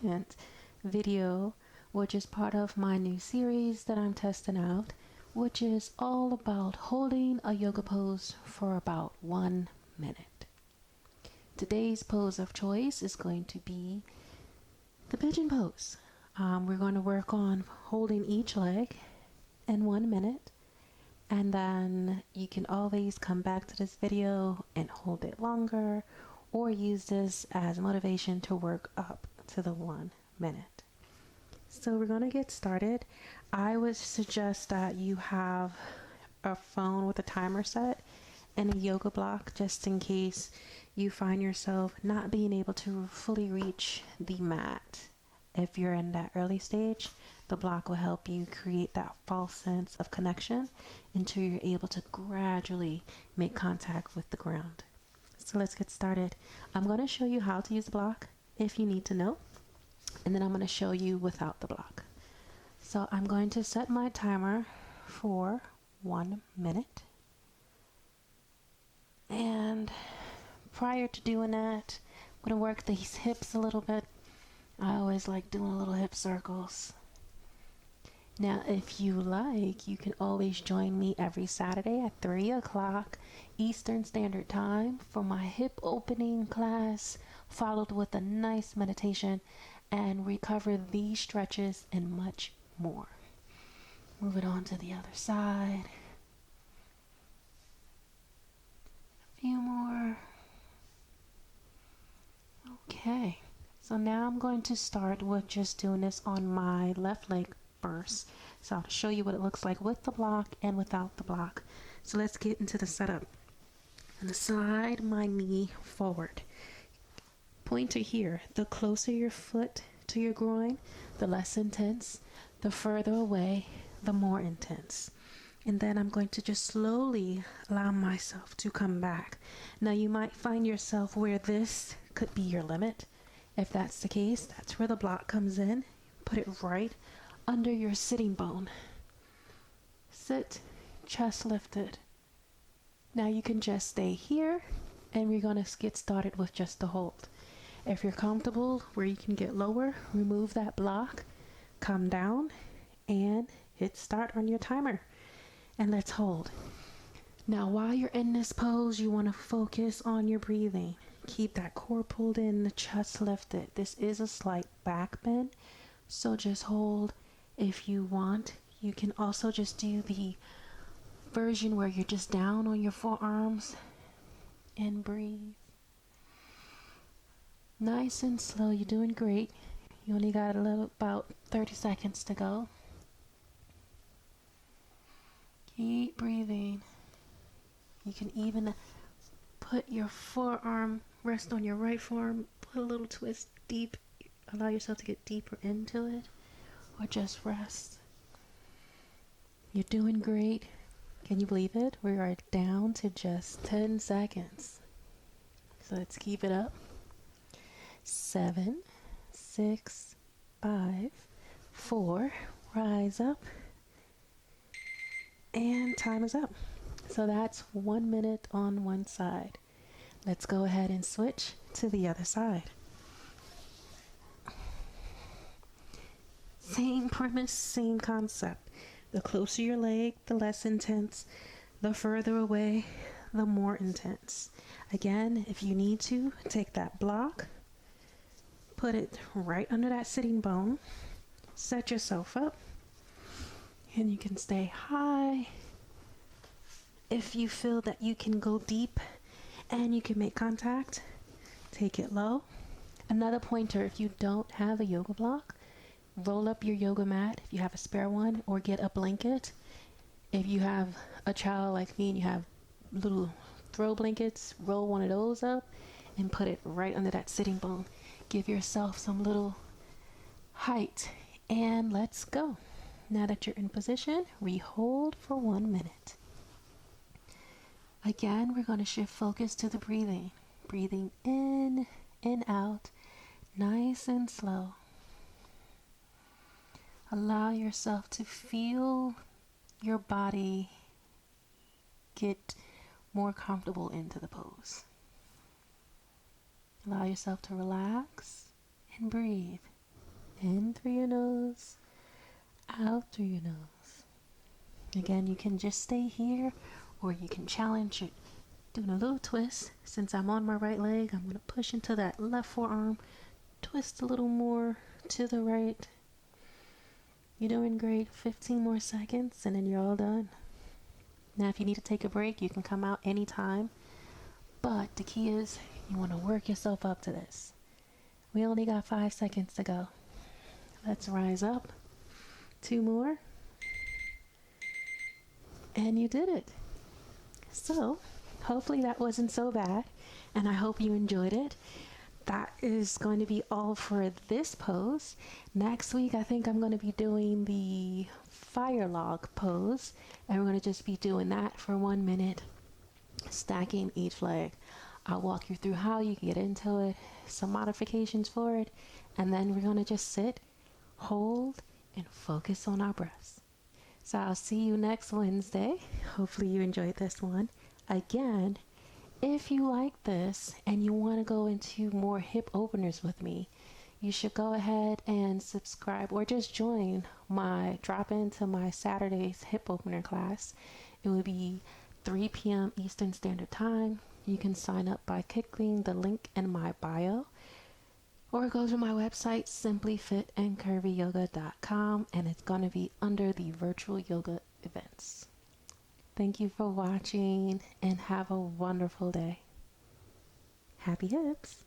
second video, which is part of my new series that I'm testing out, which is all about holding a yoga pose for about 1 minute. Today's pose of choice is going to be the pigeon pose. We're going to work on holding each leg in 1 minute, and then you can always come back to this video and hold it longer, or use this as motivation to work up to the 1 minute. So we're going to get started. I would suggest that you have a phone with a timer set and a yoga block, just in case you find yourself not being able to fully reach the mat. If you're in that early stage, the block will help you create that false sense of connection until you're able to gradually make contact with the ground. So let's get started. I'm going to show you how to use the block if you need to know, and then I'm going to show you without the block. So I'm going to set my timer for 1 minute. And prior to doing that, I'm going to work these hips a little bit. I always like doing little hip circles. Now, if you like, you can always join me every Saturday at 3 o'clock Eastern Standard Time for my hip opening class, followed with a nice meditation, and recover these stretches and much more. Move it on to the other side. A few more. Okay. So now I'm going to start with just doing this on my left leg first. So I'll show you what it looks like with the block and without the block. So let's get into the setup. On the side, my knee forward. Pointer here. The closer your foot to your groin, the less intense. The further away, the more intense. And then I'm going to just slowly allow myself to come back. Now you might find yourself where this could be your limit. If that's the case, that's where the block comes in. Put it right under your sitting bone. Sit, chest lifted. Now you can just stay here, and we're going to get started with just the hold. If you're comfortable where you can get lower, remove that block, come down, and hit start on your timer. And let's hold. Now while you're in this pose, you want to focus on your breathing. Keep that core pulled in, the chest lifted. This is a slight back bend, so just hold if you want. You can also just do the version where you're just down on your forearms and breathe. Nice and slow. You're doing great. You only got about 30 seconds to go. Keep breathing. You can even put your forearm, rest on your right forearm, put a little twist deep, allow yourself to get deeper into it, or just rest. You're doing great. Can you believe it? We are down to just 10 seconds. So let's keep it up. 7, 6, 5, 4, rise up, and time is up. So that's 1 minute on one side. Let's go ahead and switch to the other side. Same premise, same concept. The closer your leg, the less intense. The further away, the more intense. Again, if you need to, take that block, put it right under that sitting bone, set yourself up, and you can stay high. If you feel that you can go deep and you can make contact, take it low. Another pointer, if you don't have a yoga block, roll up your yoga mat if you have a spare one, or get a blanket. If you have a child like me and you have little throw blankets, roll one of those up and put it right under that sitting bone. Give yourself some little height, and let's go. Now that you're in position, we hold for 1 minute. Again, we're going to shift focus to the breathing. Breathing in and out, nice and slow. Allow yourself to feel your body get more comfortable into the pose. Allow yourself to relax and breathe. In through your nose, out through your nose. Again, you can just stay here, or you can challenge it. Doing a little twist. Since I'm on my right leg, I'm going to push into that left forearm, twist a little more to the right. You're doing great. 15 more seconds and then you're all done. Now if you need to take a break, you can come out anytime. But the key is you want to work yourself up to this. We only got 5 seconds to go. Let's rise up. 2 more. And you did it. So hopefully that wasn't so bad, and I hope you enjoyed it. That is going to be all for this pose. Next week, I think I'm going to be doing the fire log pose, and we're going to just be doing that for 1 minute, stacking each leg. I'll walk you through how you get into it, some modifications for it, and then we're going to just sit, hold, and focus on our breaths. So I'll see you next Wednesday. Hopefully you enjoyed this one. Again, if you like this and you want to go into more hip openers with me, you should go ahead and subscribe or just drop into my Saturday's hip opener class. It will be 3 p.m. Eastern Standard Time. You can sign up by clicking the link in my bio, or go to my website, simplyfitandcurvyyoga.com, and it's going to be under the virtual yoga events. Thank you for watching and have a wonderful day. Happy hips!